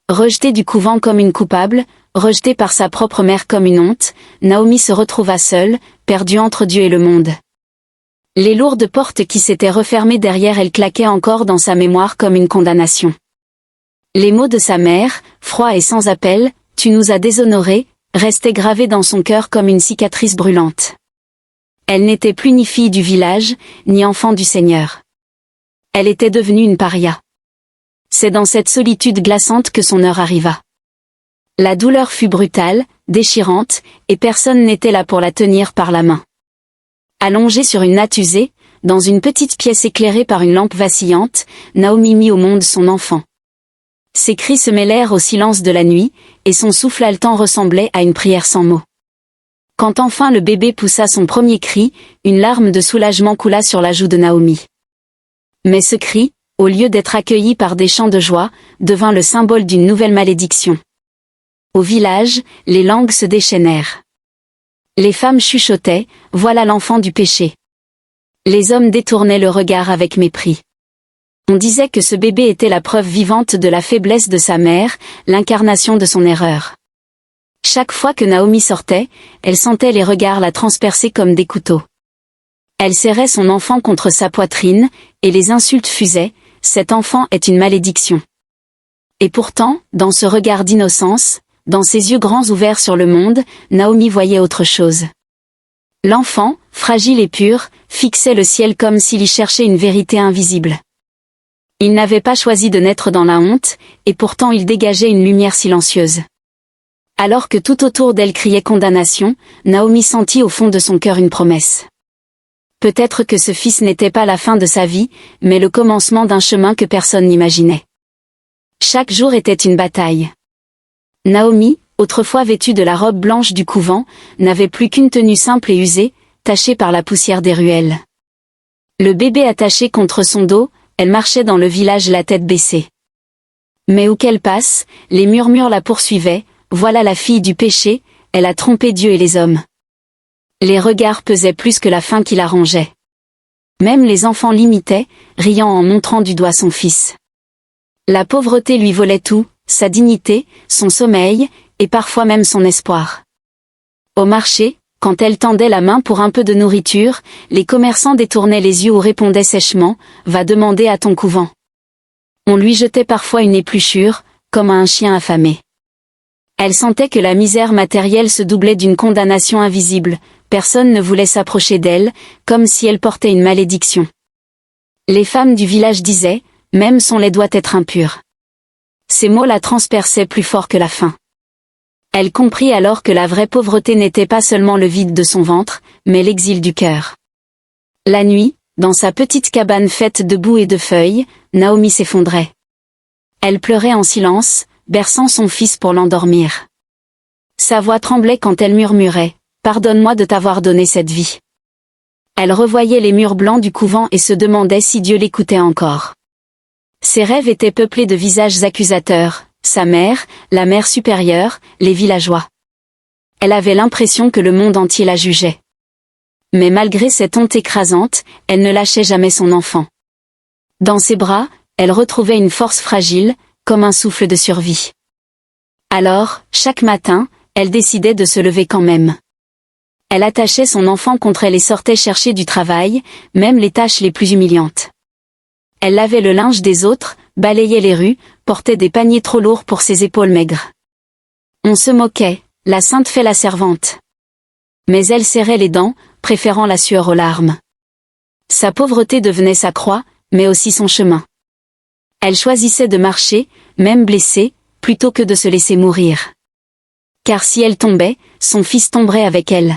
Rejetée du couvent comme une coupable, rejetée par sa propre mère comme une honte, Naomi se retrouva seule, perdue entre Dieu et le monde. Les lourdes portes qui s'étaient refermées derrière elle claquaient encore dans sa mémoire comme une condamnation. Les mots de sa mère, froids et sans appel, « Tu nous as déshonorés », restaient gravés dans son cœur comme une cicatrice brûlante. Elle n'était plus ni fille du village, ni enfant du Seigneur. Elle était devenue une paria. C'est dans cette solitude glaçante que son heure arriva. La douleur fut brutale, déchirante, et personne n'était là pour la tenir par la main. Allongée sur une natte usée, dans une petite pièce éclairée par une lampe vacillante, Naomi mit au monde son enfant. Ses cris se mêlèrent au silence de la nuit, et son souffle haletant ressemblait à une prière sans mots. Quand enfin le bébé poussa son premier cri, une larme de soulagement coula sur la joue de Naomi. Mais ce cri, au lieu d'être accueilli par des chants de joie, devint le symbole d'une nouvelle malédiction. Au village, les langues se déchaînèrent. Les femmes chuchotaient, « Voilà l'enfant du péché ». Les hommes détournaient le regard avec mépris. On disait que ce bébé était la preuve vivante de la faiblesse de sa mère, l'incarnation de son erreur. Chaque fois que Naomi sortait, elle sentait les regards la transpercer comme des couteaux. Elle serrait son enfant contre sa poitrine, et les insultes fusaient, « Cet enfant est une malédiction ». Et pourtant, dans ce regard d'innocence, dans ses yeux grands ouverts sur le monde, Naomi voyait autre chose. L'enfant, fragile et pur, fixait le ciel comme s'il y cherchait une vérité invisible. Il n'avait pas choisi de naître dans la honte, et pourtant il dégageait une lumière silencieuse. Alors que tout autour d'elle criait condamnation, Naomi sentit au fond de son cœur une promesse. Peut-être que ce fils n'était pas la fin de sa vie, mais le commencement d'un chemin que personne n'imaginait. Chaque jour était une bataille. Naomi, autrefois vêtue de la robe blanche du couvent, n'avait plus qu'une tenue simple et usée, tachée par la poussière des ruelles. Le bébé attaché contre son dos, elle marchait dans le village la tête baissée. Mais où qu'elle passe, les murmures la poursuivaient, « Voilà la fille du péché, elle a trompé Dieu et les hommes ». Les regards pesaient plus que la faim qui la rongeait. Même les enfants l'imitaient, riant en montrant du doigt son fils. La pauvreté lui volait tout, sa dignité, son sommeil, et parfois même son espoir. Au marché, quand elle tendait la main pour un peu de nourriture, les commerçants détournaient les yeux ou répondaient sèchement, « Va demander à ton couvent ». On lui jetait parfois une épluchure, comme à un chien affamé. Elle sentait que la misère matérielle se doublait d'une condamnation invisible, personne ne voulait s'approcher d'elle, comme si elle portait une malédiction. Les femmes du village disaient, « Même son lait doit être impur ». Ces mots la transperçaient plus fort que la faim. Elle comprit alors que la vraie pauvreté n'était pas seulement le vide de son ventre, mais l'exil du cœur. La nuit, dans sa petite cabane faite de boue et de feuilles, Naomi s'effondrait. Elle pleurait en silence, berçant son fils pour l'endormir. Sa voix tremblait quand elle murmurait, « Pardonne-moi de t'avoir donné cette vie ». Elle revoyait les murs blancs du couvent et se demandait si Dieu l'écoutait encore. Ses rêves étaient peuplés de visages accusateurs, sa mère, la mère supérieure, les villageois. Elle avait l'impression que le monde entier la jugeait. Mais malgré cette honte écrasante, elle ne lâchait jamais son enfant. Dans ses bras, elle retrouvait une force fragile, comme un souffle de survie. Alors, chaque matin, elle décidait de se lever quand même. Elle attachait son enfant contre elle et sortait chercher du travail, même les tâches les plus humiliantes. Elle lavait le linge des autres, balayait les rues, portait des paniers trop lourds pour ses épaules maigres. On se moquait, la sainte fait la servante. Mais elle serrait les dents, préférant la sueur aux larmes. Sa pauvreté devenait sa croix, mais aussi son chemin. Elle choisissait de marcher, même blessée, plutôt que de se laisser mourir. Car si elle tombait, son fils tomberait avec elle.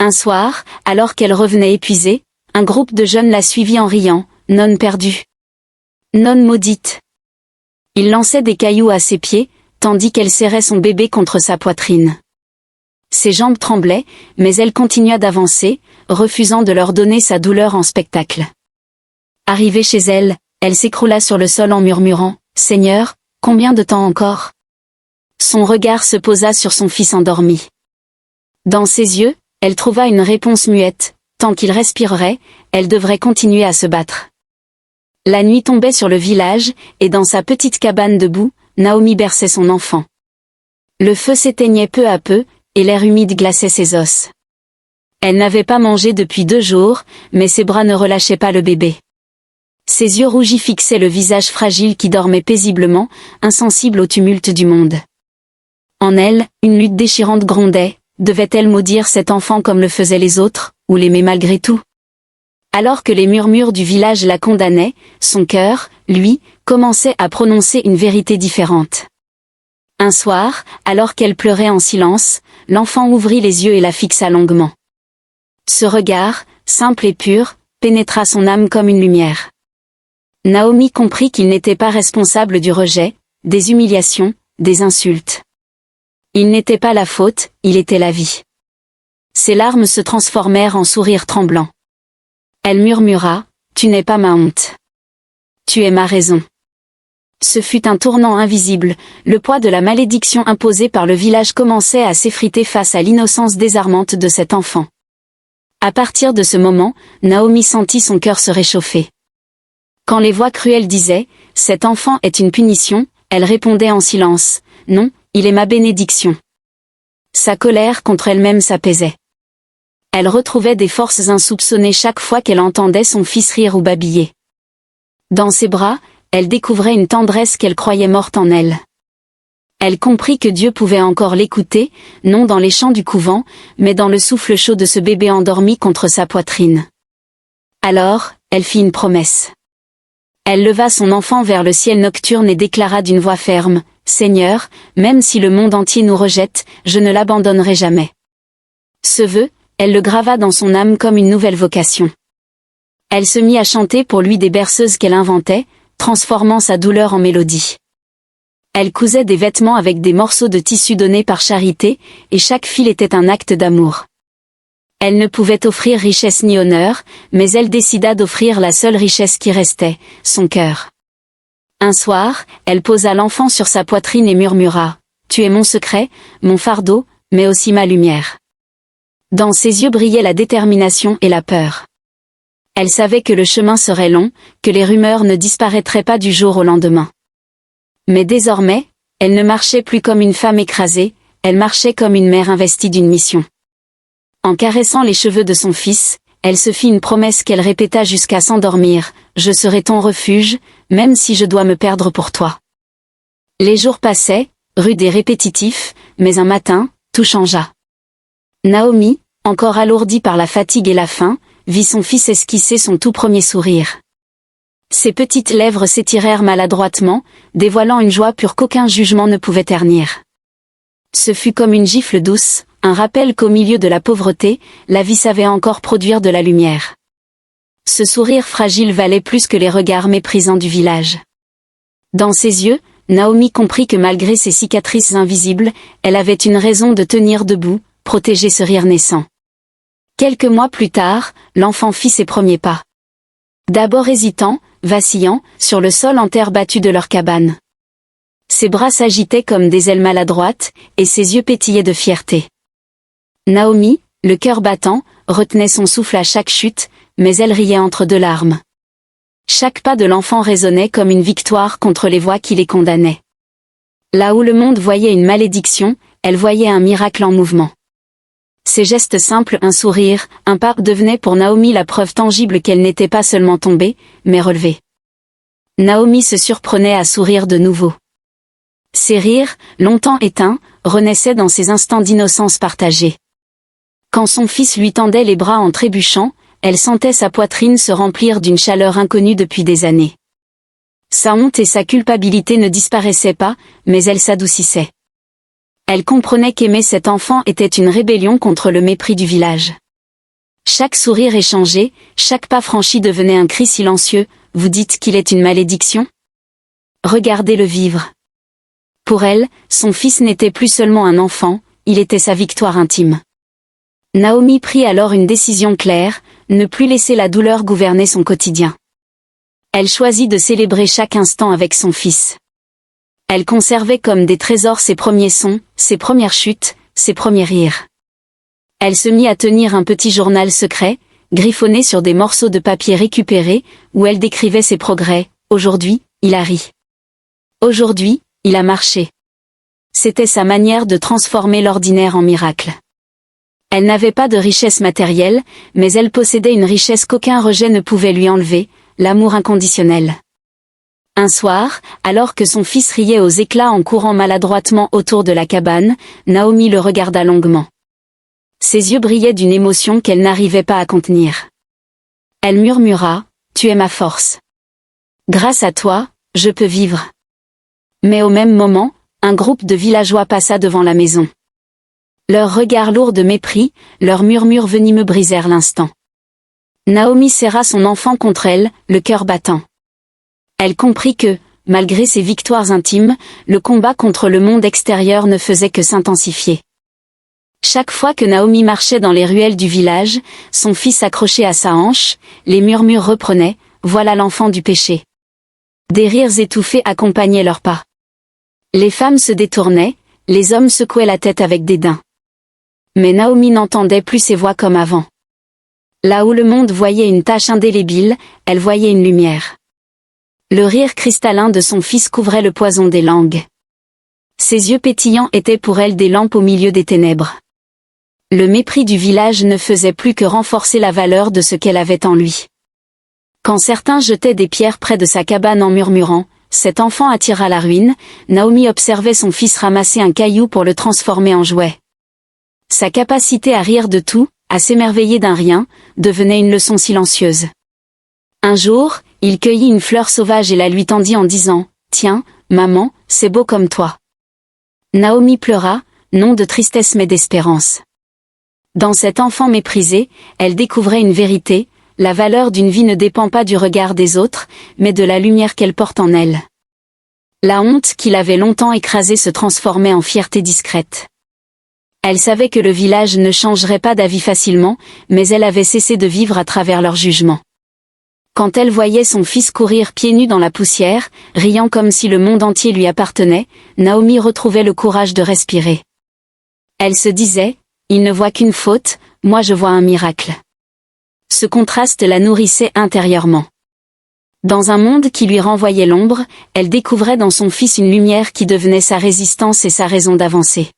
Un soir, alors qu'elle revenait épuisée, un groupe de jeunes la suivit en riant, « Nonne perdue. Nonne maudite ». Ils lançaient des cailloux à ses pieds, tandis qu'elle serrait son bébé contre sa poitrine. Ses jambes tremblaient, mais elle continua d'avancer, refusant de leur donner sa douleur en spectacle. Arrivée chez elle, elle s'écroula sur le sol en murmurant, « Seigneur, combien de temps encore ?» Son regard se posa sur son fils endormi. Dans ses yeux, elle trouva une réponse muette, tant qu'il respirerait, elle devrait continuer à se battre. La nuit tombait sur le village, et dans sa petite cabane de boue, Naomi berçait son enfant. Le feu s'éteignait peu à peu, et l'air humide glaçait ses os. Elle n'avait pas mangé depuis 2 jours, mais ses bras ne relâchaient pas le bébé. Ses yeux rougis fixaient le visage fragile qui dormait paisiblement, insensible au tumulte du monde. En elle, une lutte déchirante grondait. Devait-elle maudire cet enfant comme le faisaient les autres, ou l'aimer malgré tout? Alors que les murmures du village la condamnaient, son cœur, lui, commençait à prononcer une vérité différente. Un soir, alors qu'elle pleurait en silence, l'enfant ouvrit les yeux et la fixa longuement. Ce regard, simple et pur, pénétra son âme comme une lumière. Naomi comprit qu'il n'était pas responsable du rejet, des humiliations, des insultes. Il n'était pas la faute, il était la vie. Ses larmes se transformèrent en sourires tremblants. Elle murmura, « Tu n'es pas ma honte. Tu es ma raison. » Ce fut un tournant invisible, le poids de la malédiction imposée par le village commençait à s'effriter face à l'innocence désarmante de cet enfant. À partir de ce moment, Naomi sentit son cœur se réchauffer. Quand les voix cruelles disaient « Cet enfant est une punition », elle répondait en silence « Non, il est ma bénédiction. » Sa colère contre elle-même s'apaisait. Elle retrouvait des forces insoupçonnées chaque fois qu'elle entendait son fils rire ou babiller. Dans ses bras, elle découvrait une tendresse qu'elle croyait morte en elle. Elle comprit que Dieu pouvait encore l'écouter, non dans les chants du couvent, mais dans le souffle chaud de ce bébé endormi contre sa poitrine. Alors, elle fit une promesse. Elle leva son enfant vers le ciel nocturne et déclara d'une voix ferme, « Seigneur, même si le monde entier nous rejette, je ne l'abandonnerai jamais. » Ce vœu, elle le grava dans son âme comme une nouvelle vocation. Elle se mit à chanter pour lui des berceuses qu'elle inventait, transformant sa douleur en mélodie. Elle cousait des vêtements avec des morceaux de tissu donnés par charité, et chaque fil était un acte d'amour. Elle ne pouvait offrir richesse ni honneur, mais elle décida d'offrir la seule richesse qui restait, son cœur. Un soir, elle posa l'enfant sur sa poitrine et murmura, « Tu es mon secret, mon fardeau, mais aussi ma lumière. » Dans ses yeux brillait la détermination et la peur. Elle savait que le chemin serait long, que les rumeurs ne disparaîtraient pas du jour au lendemain. Mais désormais, elle ne marchait plus comme une femme écrasée, elle marchait comme une mère investie d'une mission. En caressant les cheveux de son fils, elle se fit une promesse qu'elle répéta jusqu'à s'endormir, « Je serai ton refuge, même si je dois me perdre pour toi. » Les jours passaient, rudes et répétitifs, mais un matin, tout changea. Naomi, encore alourdie par la fatigue et la faim, vit son fils esquisser son tout premier sourire. Ses petites lèvres s'étirèrent maladroitement, dévoilant une joie pure qu'aucun jugement ne pouvait ternir. Ce fut comme une gifle douce, un rappel qu'au milieu de la pauvreté, la vie savait encore produire de la lumière. Ce sourire fragile valait plus que les regards méprisants du village. Dans ses yeux, Naomi comprit que malgré ses cicatrices invisibles, elle avait une raison de tenir debout, protéger ce rire naissant. Quelques mois plus tard, l'enfant fit ses premiers pas. D'abord hésitant, vacillant, sur le sol en terre battue de leur cabane. Ses bras s'agitaient comme des ailes maladroites, et ses yeux pétillaient de fierté. Naomi, le cœur battant, retenait son souffle à chaque chute, mais elle riait entre 2 larmes. Chaque pas de l'enfant résonnait comme une victoire contre les voix qui les condamnaient. Là où le monde voyait une malédiction, elle voyait un miracle en mouvement. Ces gestes simples, un sourire, un pas, devenaient pour Naomi la preuve tangible qu'elle n'était pas seulement tombée, mais relevée. Naomi se surprenait à sourire de nouveau. Ses rires, longtemps éteints, renaissaient dans ces instants d'innocence partagée. Quand son fils lui tendait les bras en trébuchant, elle sentait sa poitrine se remplir d'une chaleur inconnue depuis des années. Sa honte et sa culpabilité ne disparaissaient pas, mais elles s'adoucissaient. Elle comprenait qu'aimer cet enfant était une rébellion contre le mépris du village. Chaque sourire échangé, chaque pas franchi devenait un cri silencieux, « Vous dites qu'il est une malédiction ? Regardez-le vivre. » Pour elle, son fils n'était plus seulement un enfant, il était sa victoire intime. Naomi prit alors une décision claire, ne plus laisser la douleur gouverner son quotidien. Elle choisit de célébrer chaque instant avec son fils. Elle conservait comme des trésors ses premiers sons, ses premières chutes, ses premiers rires. Elle se mit à tenir un petit journal secret, griffonné sur des morceaux de papier récupérés, où elle décrivait ses progrès. Aujourd'hui, il a ri. Aujourd'hui, il a marché. C'était sa manière de transformer l'ordinaire en miracle. Elle n'avait pas de richesse matérielle, mais elle possédait une richesse qu'aucun rejet ne pouvait lui enlever, l'amour inconditionnel. Un soir, alors que son fils riait aux éclats en courant maladroitement autour de la cabane, Naomi le regarda longuement. Ses yeux brillaient d'une émotion qu'elle n'arrivait pas à contenir. Elle murmura, « Tu es ma force. Grâce à toi, je peux vivre. » Mais au même moment, un groupe de villageois passa devant la maison. Leurs regards lourds de mépris, leurs murmures venimeux brisèrent l'instant. Naomi serra son enfant contre elle, le cœur battant. Elle comprit que, malgré ses victoires intimes, le combat contre le monde extérieur ne faisait que s'intensifier. Chaque fois que Naomi marchait dans les ruelles du village, son fils accroché à sa hanche, les murmures reprenaient, « Voilà l'enfant du péché. » Des rires étouffés accompagnaient leurs pas. Les femmes se détournaient, les hommes secouaient la tête avec dédain. Mais Naomi n'entendait plus ces voix comme avant. Là où le monde voyait une tache indélébile, elle voyait une lumière. Le rire cristallin de son fils couvrait le poison des langues. Ses yeux pétillants étaient pour elle des lampes au milieu des ténèbres. Le mépris du village ne faisait plus que renforcer la valeur de ce qu'elle avait en lui. Quand certains jetaient des pierres près de sa cabane en murmurant « Cet enfant attira la ruine », Naomi observait son fils ramasser un caillou pour le transformer en jouet. Sa capacité à rire de tout, à s'émerveiller d'un rien, devenait une leçon silencieuse. Un jour, il cueillit une fleur sauvage et la lui tendit en disant « Tiens, maman, c'est beau comme toi. » Naomi pleura, non de tristesse mais d'espérance. Dans cet enfant méprisé, elle découvrait une vérité, la valeur d'une vie ne dépend pas du regard des autres, mais de la lumière qu'elle porte en elle. La honte qui l'avait longtemps écrasée se transformait en fierté discrète. Elle savait que le village ne changerait pas d'avis facilement, mais elle avait cessé de vivre à travers leur jugement. Quand elle voyait son fils courir pieds nus dans la poussière, riant comme si le monde entier lui appartenait, Naomi retrouvait le courage de respirer. Elle se disait, « Il ne voit qu'une faute, moi je vois un miracle. » Ce contraste la nourrissait intérieurement. Dans un monde qui lui renvoyait l'ombre, elle découvrait dans son fils une lumière qui devenait sa résistance et sa raison d'avancer.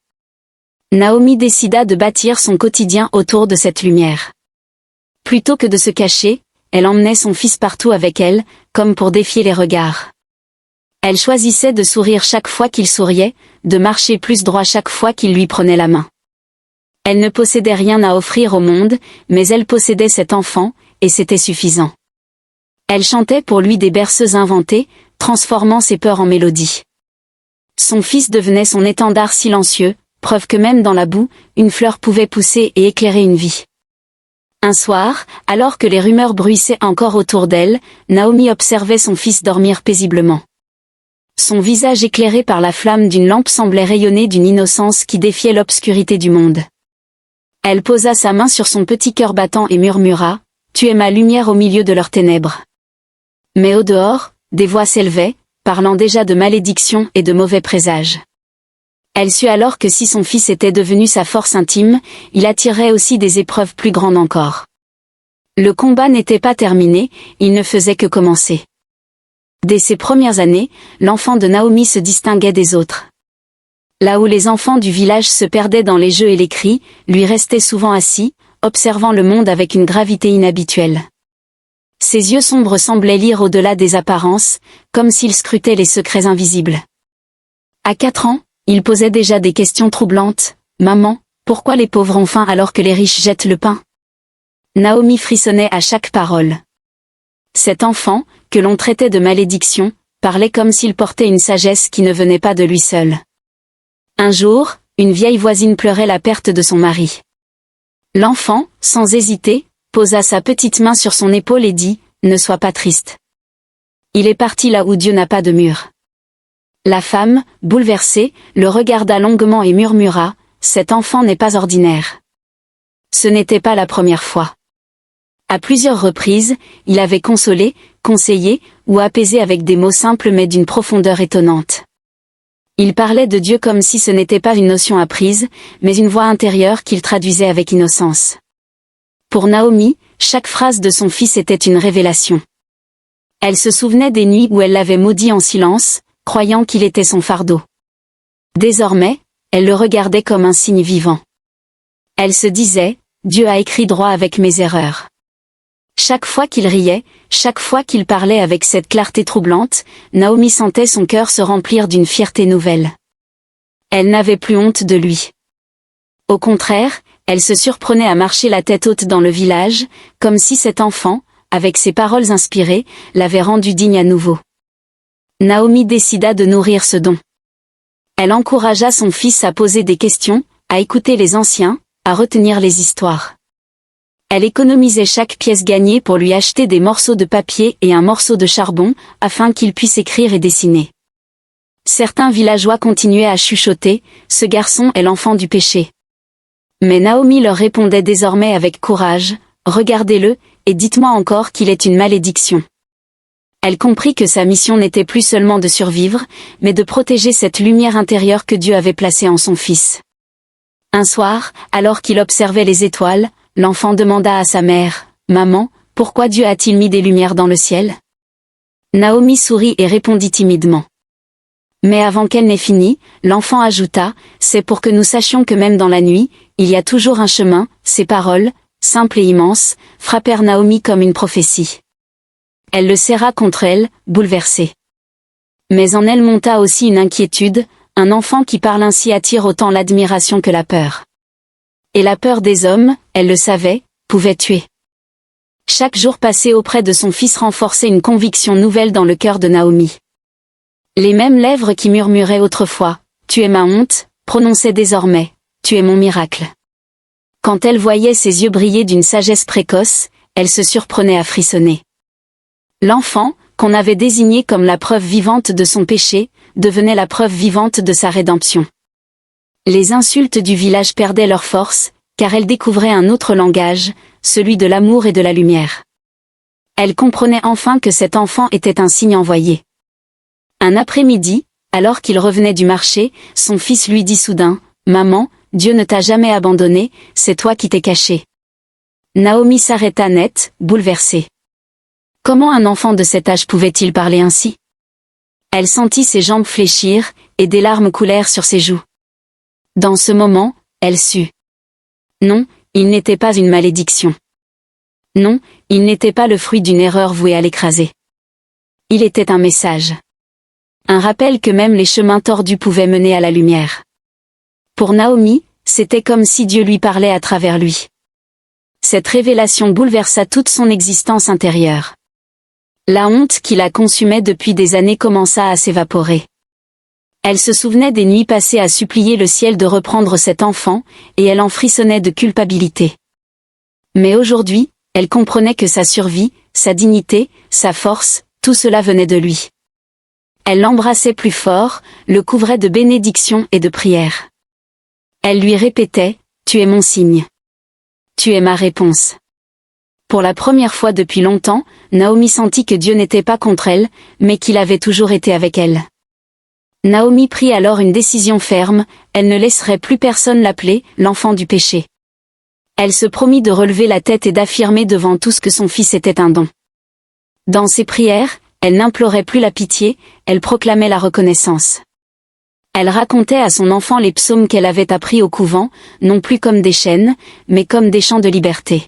Naomi décida de bâtir son quotidien autour de cette lumière. Plutôt que de se cacher, elle emmenait son fils partout avec elle, comme pour défier les regards. Elle choisissait de sourire chaque fois qu'il souriait, de marcher plus droit chaque fois qu'il lui prenait la main. Elle ne possédait rien à offrir au monde, mais elle possédait cet enfant, et c'était suffisant. Elle chantait pour lui des berceuses inventées, transformant ses peurs en mélodies. Son fils devenait son étendard silencieux, preuve que même dans la boue, une fleur pouvait pousser et éclairer une vie. Un soir, alors que les rumeurs bruissaient encore autour d'elle, Naomi observait son fils dormir paisiblement. Son visage éclairé par la flamme d'une lampe semblait rayonner d'une innocence qui défiait l'obscurité du monde. Elle posa sa main sur son petit cœur battant et murmura, « Tu es ma lumière au milieu de leurs ténèbres. » Mais au dehors, des voix s'élevaient, parlant déjà de malédiction et de mauvais présages. Elle sut alors que si son fils était devenu sa force intime, il attirait aussi des épreuves plus grandes encore. Le combat n'était pas terminé, il ne faisait que commencer. Dès ses premières années, l'enfant de Naomi se distinguait des autres. Là où les enfants du village se perdaient dans les jeux et les cris, lui restait souvent assis, observant le monde avec une gravité inhabituelle. Ses yeux sombres semblaient lire au-delà des apparences, comme s'ils scrutaient les secrets invisibles. À 4 ans, il posait déjà des questions troublantes. « Maman, pourquoi les pauvres ont faim alors que les riches jettent le pain ?» Naomi frissonnait à chaque parole. Cet enfant, que l'on traitait de malédiction, parlait comme s'il portait une sagesse qui ne venait pas de lui seul. Un jour, une vieille voisine pleurait la perte de son mari. L'enfant, sans hésiter, posa sa petite main sur son épaule et dit « Ne sois pas triste. Il est parti là où Dieu n'a pas de mur. » La femme, bouleversée, le regarda longuement et murmura « Cet enfant n'est pas ordinaire. » Ce n'était pas la première fois. À plusieurs reprises, il avait consolé, conseillé, ou apaisé avec des mots simples mais d'une profondeur étonnante. Il parlait de Dieu comme si ce n'était pas une notion apprise, mais une voix intérieure qu'il traduisait avec innocence. Pour Naomi, chaque phrase de son fils était une révélation. Elle se souvenait des nuits où elle l'avait maudit en silence, croyant qu'il était son fardeau. Désormais, elle le regardait comme un signe vivant. Elle se disait, Dieu a écrit droit avec mes erreurs. Chaque fois qu'il riait, chaque fois qu'il parlait avec cette clarté troublante, Naomi sentait son cœur se remplir d'une fierté nouvelle. Elle n'avait plus honte de lui. Au contraire, elle se surprenait à marcher la tête haute dans le village, comme si cet enfant, avec ses paroles inspirées, l'avait rendue digne à nouveau. Naomi décida de nourrir ce don. Elle encouragea son fils à poser des questions, à écouter les anciens, à retenir les histoires. Elle économisait chaque pièce gagnée pour lui acheter des morceaux de papier et un morceau de charbon, afin qu'il puisse écrire et dessiner. Certains villageois continuaient à chuchoter, « Ce garçon est l'enfant du péché ». Mais Naomi leur répondait désormais avec courage, « Regardez-le, et dites-moi encore qu'il est une malédiction ». Elle comprit que sa mission n'était plus seulement de survivre, mais de protéger cette lumière intérieure que Dieu avait placée en son fils. Un soir, alors qu'il observait les étoiles, l'enfant demanda à sa mère, « Maman, pourquoi Dieu a-t-il mis des lumières dans le ciel ?» Naomi sourit et répondit timidement. Mais avant qu'elle n'ait fini, l'enfant ajouta, « C'est pour que nous sachions que même dans la nuit, il y a toujours un chemin. » Ces paroles, simples et immenses, frappèrent Naomi comme une prophétie. Elle le serra contre elle, bouleversée. Mais en elle monta aussi une inquiétude, un enfant qui parle ainsi attire autant l'admiration que la peur. Et la peur des hommes, elle le savait, pouvait tuer. Chaque jour passé auprès de son fils renforçait une conviction nouvelle dans le cœur de Naomi. Les mêmes lèvres qui murmuraient autrefois, « Tu es ma honte », prononçaient désormais, « Tu es mon miracle ». Quand elle voyait ses yeux briller d'une sagesse précoce, elle se surprenait à frissonner. L'enfant, qu'on avait désigné comme la preuve vivante de son péché, devenait la preuve vivante de sa rédemption. Les insultes du village perdaient leur force, car elle découvrait un autre langage, celui de l'amour et de la lumière. Elle comprenait enfin que cet enfant était un signe envoyé. Un après-midi, alors qu'il revenait du marché, son fils lui dit soudain, « Maman, Dieu ne t'a jamais abandonné, c'est toi qui t'es caché. » Naomi s'arrêta net, bouleversée. Comment un enfant de cet âge pouvait-il parler ainsi? Elle sentit ses jambes fléchir, et des larmes coulèrent sur ses joues. Dans ce moment, elle sut. Non, il n'était pas une malédiction. Non, il n'était pas le fruit d'une erreur vouée à l'écraser. Il était un message. Un rappel que même les chemins tordus pouvaient mener à la lumière. Pour Naomi, c'était comme si Dieu lui parlait à travers lui. Cette révélation bouleversa toute son existence intérieure. La honte qui la consumait depuis des années commença à s'évaporer. Elle se souvenait des nuits passées à supplier le ciel de reprendre cet enfant, et elle en frissonnait de culpabilité. Mais aujourd'hui, elle comprenait que sa survie, sa dignité, sa force, tout cela venait de lui. Elle l'embrassait plus fort, le couvrait de bénédictions et de prières. Elle lui répétait, « Tu es mon signe. Tu es ma réponse. » Pour la première fois depuis longtemps, Naomi sentit que Dieu n'était pas contre elle, mais qu'il avait toujours été avec elle. Naomi prit alors une décision ferme, elle ne laisserait plus personne l'appeler « l'enfant du péché ». Elle se promit de relever la tête et d'affirmer devant tous que son fils était un don. Dans ses prières, elle n'implorait plus la pitié, elle proclamait la reconnaissance. Elle racontait à son enfant les psaumes qu'elle avait appris au couvent, non plus comme des chaînes, mais comme des chants de liberté.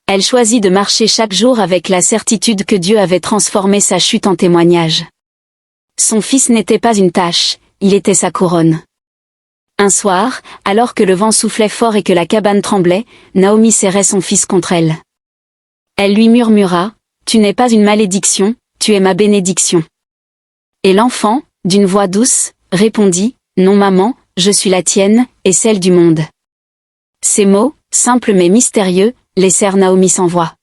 Elle choisit de marcher chaque jour avec la certitude que Dieu avait transformé sa chute en témoignage. Son fils n'était pas une tache, il était sa couronne. Un soir, alors que le vent soufflait fort et que la cabane tremblait, Naomi serrait son fils contre elle. Elle lui murmura, « Tu n'es pas une malédiction, tu es ma bénédiction. » Et l'enfant, d'une voix douce, répondit, « Non maman, je suis la tienne, et celle du monde. » Ces mots, simples mais mystérieux, laissèrent Naomi sans voix.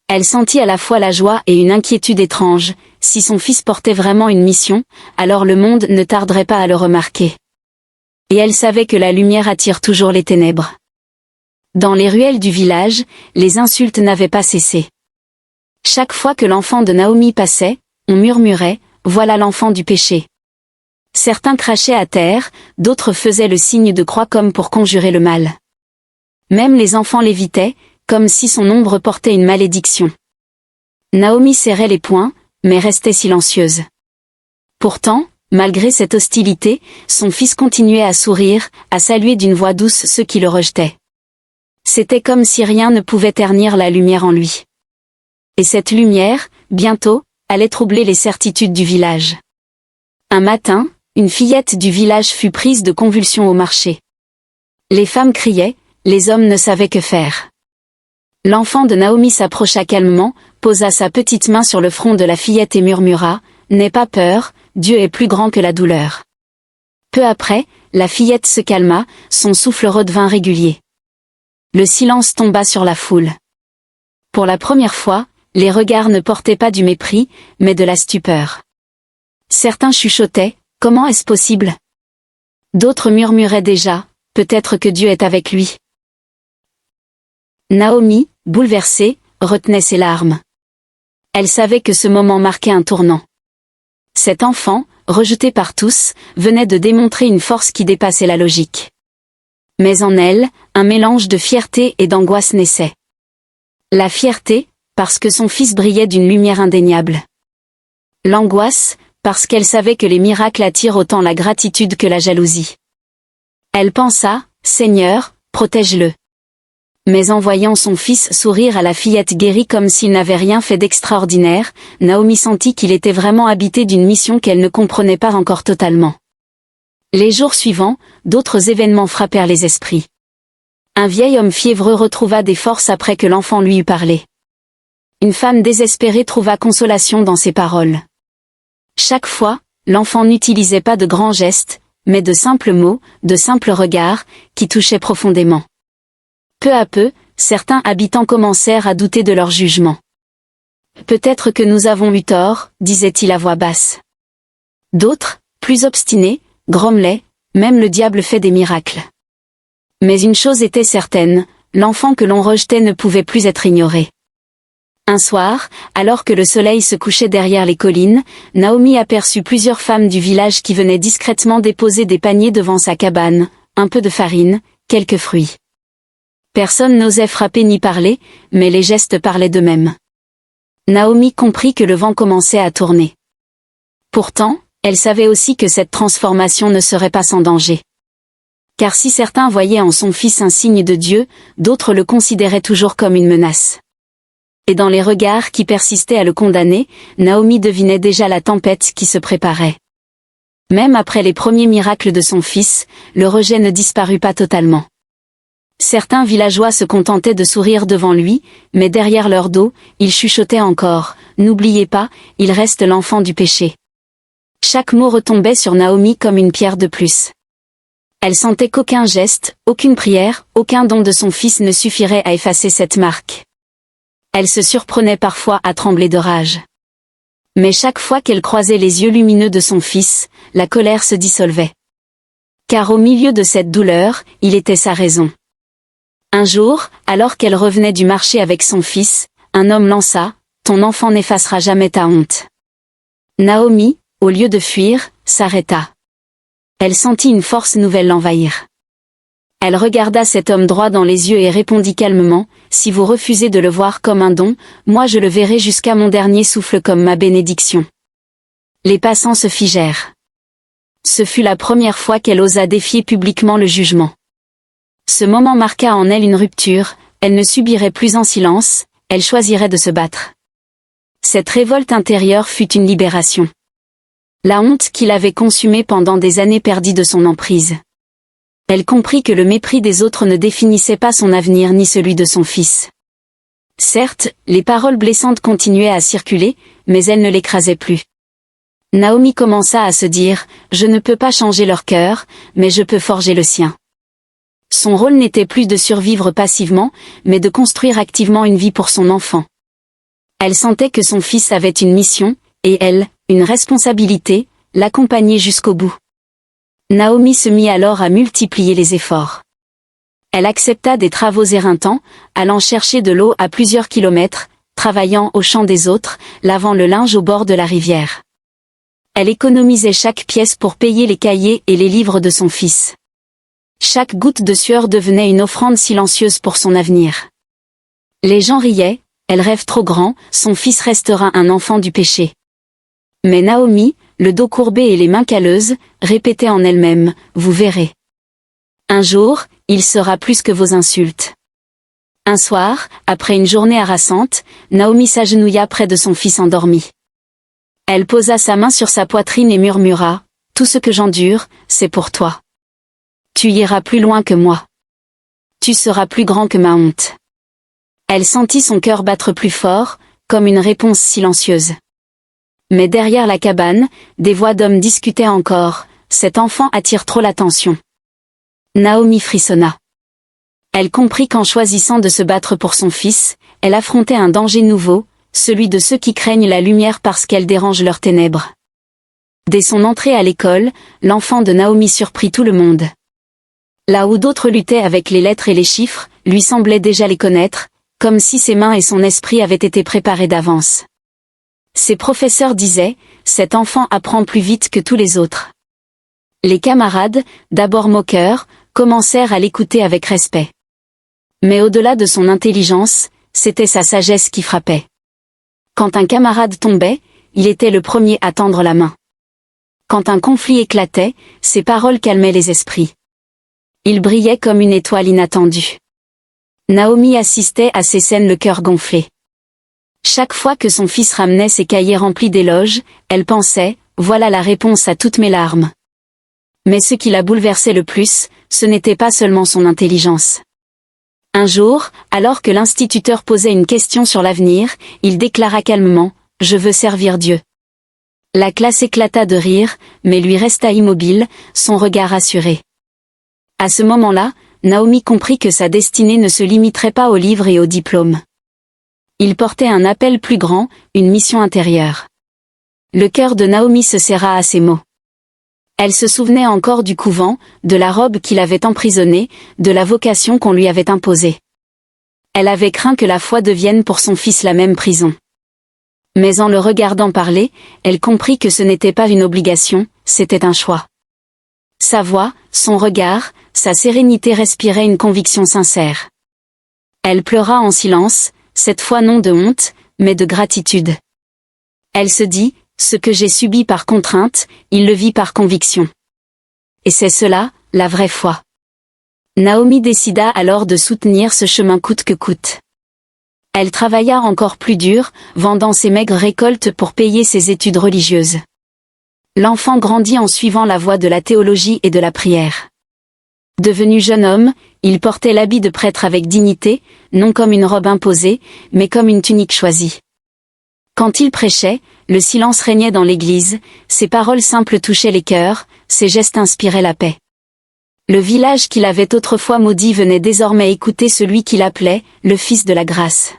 Elle sentit à la fois la joie et une inquiétude étrange, si son fils portait vraiment une mission, alors le monde ne tarderait pas à le remarquer. Et elle savait que la lumière attire toujours les ténèbres. Dans les ruelles du village, les insultes n'avaient pas cessé. Chaque fois que l'enfant de Naomi passait, on murmurait, « Voilà l'enfant du péché. » Certains crachaient à terre, d'autres faisaient le signe de croix comme pour conjurer le mal. Même les enfants l'évitaient, comme si son ombre portait une malédiction. Naomi serrait les poings, mais restait silencieuse. Pourtant, malgré cette hostilité, son fils continuait à sourire, à saluer d'une voix douce ceux qui le rejetaient. C'était comme si rien ne pouvait ternir la lumière en lui. Et cette lumière, bientôt, allait troubler les certitudes du village. Un matin, une fillette du village fut prise de convulsions au marché. Les femmes criaient, les hommes ne savaient que faire. L'enfant de Naomi s'approcha calmement, posa sa petite main sur le front de la fillette et murmura, « N'aie pas peur, Dieu est plus grand que la douleur. » Peu après, la fillette se calma, son souffle redevint régulier. Le silence tomba sur la foule. Pour la première fois, les regards ne portaient pas du mépris, mais de la stupeur. Certains chuchotaient, « Comment est-ce possible ?» D'autres murmuraient déjà, « Peut-être que Dieu est avec lui. » Naomi, bouleversée, retenait ses larmes. Elle savait que ce moment marquait un tournant. Cet enfant, rejeté par tous, venait de démontrer une force qui dépassait la logique. Mais en elle, un mélange de fierté et d'angoisse naissait. La fierté, parce que son fils brillait d'une lumière indéniable. L'angoisse, parce qu'elle savait que les miracles attirent autant la gratitude que la jalousie. Elle pensa, « Seigneur, protège-le. » Mais en voyant son fils sourire à la fillette guérie comme s'il n'avait rien fait d'extraordinaire, Naomi sentit qu'il était vraiment habité d'une mission qu'elle ne comprenait pas encore totalement. Les jours suivants, d'autres événements frappèrent les esprits. Un vieil homme fiévreux retrouva des forces après que l'enfant lui eut parlé. Une femme désespérée trouva consolation dans ses paroles. Chaque fois, l'enfant n'utilisait pas de grands gestes, mais de simples mots, de simples regards, qui touchaient profondément. Peu à peu, certains habitants commencèrent à douter de leur jugement. « Peut-être que nous avons eu tort, » disait-il à voix basse. D'autres, plus obstinés, grommelaient, « Même le diable fait des miracles. » Mais une chose était certaine, l'enfant que l'on rejetait ne pouvait plus être ignoré. Un soir, alors que le soleil se couchait derrière les collines, Naomi aperçut plusieurs femmes du village qui venaient discrètement déposer des paniers devant sa cabane, un peu de farine, quelques fruits. Personne n'osait frapper ni parler, mais les gestes parlaient d'eux-mêmes. Naomi comprit que le vent commençait à tourner. Pourtant, elle savait aussi que cette transformation ne serait pas sans danger. Car si certains voyaient en son fils un signe de Dieu, d'autres le considéraient toujours comme une menace. Et dans les regards qui persistaient à le condamner, Naomi devinait déjà la tempête qui se préparait. Même après les premiers miracles de son fils, le rejet ne disparut pas totalement. Certains villageois se contentaient de sourire devant lui, mais derrière leur dos, ils chuchotaient encore, « N'oubliez pas, il reste l'enfant du péché. » Chaque mot retombait sur Naomi comme une pierre de plus. Elle sentait qu'aucun geste, aucune prière, aucun don de son fils ne suffirait à effacer cette marque. Elle se surprenait parfois à trembler de rage. Mais chaque fois qu'elle croisait les yeux lumineux de son fils, la colère se dissolvait. Car au milieu de cette douleur, il était sa raison. Un jour, alors qu'elle revenait du marché avec son fils, un homme lança, « Ton enfant n'effacera jamais ta honte. » Naomi, au lieu de fuir, s'arrêta. Elle sentit une force nouvelle l'envahir. Elle regarda cet homme droit dans les yeux et répondit calmement, « Si vous refusez de le voir comme un don, moi je le verrai jusqu'à mon dernier souffle comme ma bénédiction. » Les passants se figèrent. Ce fut la première fois qu'elle osa défier publiquement le jugement. Ce moment marqua en elle une rupture, elle ne subirait plus en silence, elle choisirait de se battre. Cette révolte intérieure fut une libération. La honte qui l'avait consumée pendant des années perdit de son emprise. Elle comprit que le mépris des autres ne définissait pas son avenir ni celui de son fils. Certes, les paroles blessantes continuaient à circuler, mais elles ne l'écrasaient plus. Naomi commença à se dire, « Je ne peux pas changer leur cœur, mais je peux forger le sien. » Son rôle n'était plus de survivre passivement, mais de construire activement une vie pour son enfant. Elle sentait que son fils avait une mission, et elle, une responsabilité, l'accompagner jusqu'au bout. Naomi se mit alors à multiplier les efforts. Elle accepta des travaux éreintants, allant chercher de l'eau à plusieurs kilomètres, travaillant au champ des autres, lavant le linge au bord de la rivière. Elle économisait chaque pièce pour payer les cahiers et les livres de son fils. Chaque goutte de sueur devenait une offrande silencieuse pour son avenir. Les gens riaient, elle rêve trop grand, son fils restera un enfant du péché. Mais Naomi, le dos courbé et les mains calleuses, répétait en elle-même, « Vous verrez. Un jour, il sera plus que vos insultes. » Un soir, après une journée harassante, Naomi s'agenouilla près de son fils endormi. Elle posa sa main sur sa poitrine et murmura, « Tout ce que j'endure, c'est pour toi. Tu iras plus loin que moi. Tu seras plus grand que ma honte. » Elle sentit son cœur battre plus fort, comme une réponse silencieuse. Mais derrière la cabane, des voix d'hommes discutaient encore, « Cet enfant attire trop l'attention. » Naomi frissonna. Elle comprit qu'en choisissant de se battre pour son fils, elle affrontait un danger nouveau, celui de ceux qui craignent la lumière parce qu'elle dérange leurs ténèbres. Dès son entrée à l'école, l'enfant de Naomi surprit tout le monde. Là où d'autres luttaient avec les lettres et les chiffres, lui semblait déjà les connaître, comme si ses mains et son esprit avaient été préparés d'avance. Ses professeurs disaient, « Cet enfant apprend plus vite que tous les autres. » Les camarades, d'abord moqueurs, commencèrent à l'écouter avec respect. Mais au-delà de son intelligence, c'était sa sagesse qui frappait. Quand un camarade tombait, il était le premier à tendre la main. Quand un conflit éclatait, ses paroles calmaient les esprits. Il brillait comme une étoile inattendue. Naomi assistait à ces scènes le cœur gonflé. Chaque fois que son fils ramenait ses cahiers remplis d'éloges, elle pensait, « Voilà la réponse à toutes mes larmes. » Mais ce qui la bouleversait le plus, ce n'était pas seulement son intelligence. Un jour, alors que l'instituteur posait une question sur l'avenir, il déclara calmement, « Je veux servir Dieu. » La classe éclata de rire, mais lui resta immobile, son regard assuré. À ce moment-là, Naomi comprit que sa destinée ne se limiterait pas aux livres et aux diplômes. Il portait un appel plus grand, une mission intérieure. Le cœur de Naomi se serra à ces mots. Elle se souvenait encore du couvent, de la robe qui l'avait emprisonnée, de la vocation qu'on lui avait imposée. Elle avait craint que la foi devienne pour son fils la même prison. Mais en le regardant parler, elle comprit que ce n'était pas une obligation, c'était un choix. Sa voix, son regard, sa sérénité respiraient une conviction sincère. Elle pleura en silence, cette fois non de honte, mais de gratitude. Elle se dit, ce que j'ai subi par contrainte, il le vit par conviction. Et c'est cela, la vraie foi. Naomi décida alors de soutenir ce chemin coûte que coûte. Elle travailla encore plus dur, vendant ses maigres récoltes pour payer ses études religieuses. L'enfant grandit en suivant la voie de la théologie et de la prière. Devenu jeune homme, il portait l'habit de prêtre avec dignité, non comme une robe imposée, mais comme une tunique choisie. Quand il prêchait, le silence régnait dans l'église, ses paroles simples touchaient les cœurs, ses gestes inspiraient la paix. Le village qu'il avait autrefois maudit venait désormais écouter celui qu'il appelait « le Fils de la grâce ».